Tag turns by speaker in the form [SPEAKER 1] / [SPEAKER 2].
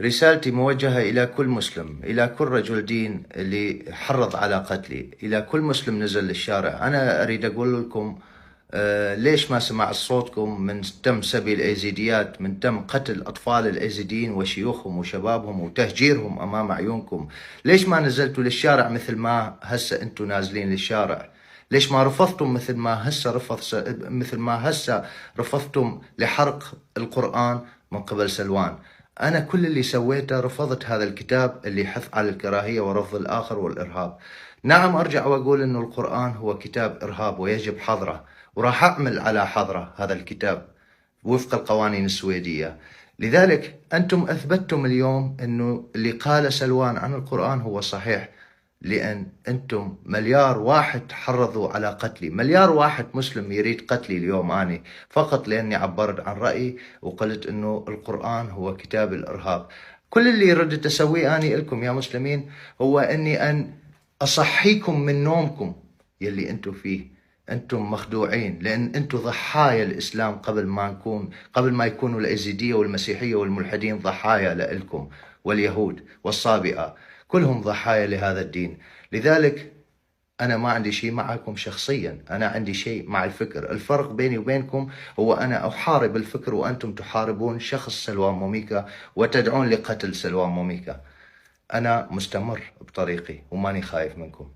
[SPEAKER 1] رسالتي موجهة إلى كل مسلم، إلى كل رجل دين اللي حرض على قتلي، إلى كل مسلم نزل للشارع. أنا أريد أقول لكم ليش ما سمع صوتكم من تم سبي الأيزيديات، من تم قتل أطفال الأيزيديين وشيوخهم وشبابهم وتهجيرهم أمام عيونكم؟ ليش ما نزلتوا للشارع مثل ما هسه أنتوا نازلين للشارع؟ ليش ما رفضتم مثل ما هسه رفضتم لحرق القرآن من قبل سلوان؟ أنا كل اللي سويته رفضت هذا الكتاب اللي يحث على الكراهية ورفض الآخر والإرهاب. نعم، أرجع وأقول أنه القرآن هو كتاب إرهاب ويجب حظره، وراح أعمل على حظره هذا الكتاب وفق القوانين السويدية. لذلك أنتم أثبتتم اليوم أنه اللي قال سلوان عن القرآن هو صحيح، لأن أنتم مليار واحد حرضوا على قتلي، مليار واحد مسلم يريد قتلي اليوم أنا فقط لأني عبرت عن رأيي وقلت أنه القرآن هو كتاب الإرهاب. كل اللي ردت أسويه أنا لكم يا مسلمين هو أن أصحيكم من نومكم يلي أنتم فيه. أنتم مخدوعين، لأن أنتم ضحايا الإسلام قبل ما يكونوا الأيزيدية والمسيحية والملحدين ضحايا لإلكم، واليهود والصابئة كلهم ضحايا لهذا الدين. لذلك أنا ما عندي شيء معكم شخصيا، أنا عندي شيء مع الفكر. الفرق بيني وبينكم هو أنا أحارب الفكر وأنتم تحاربون شخص سلوان موميكا وتدعون لقتل سلوان موميكا. أنا مستمر بطريقي وماني خايف منكم.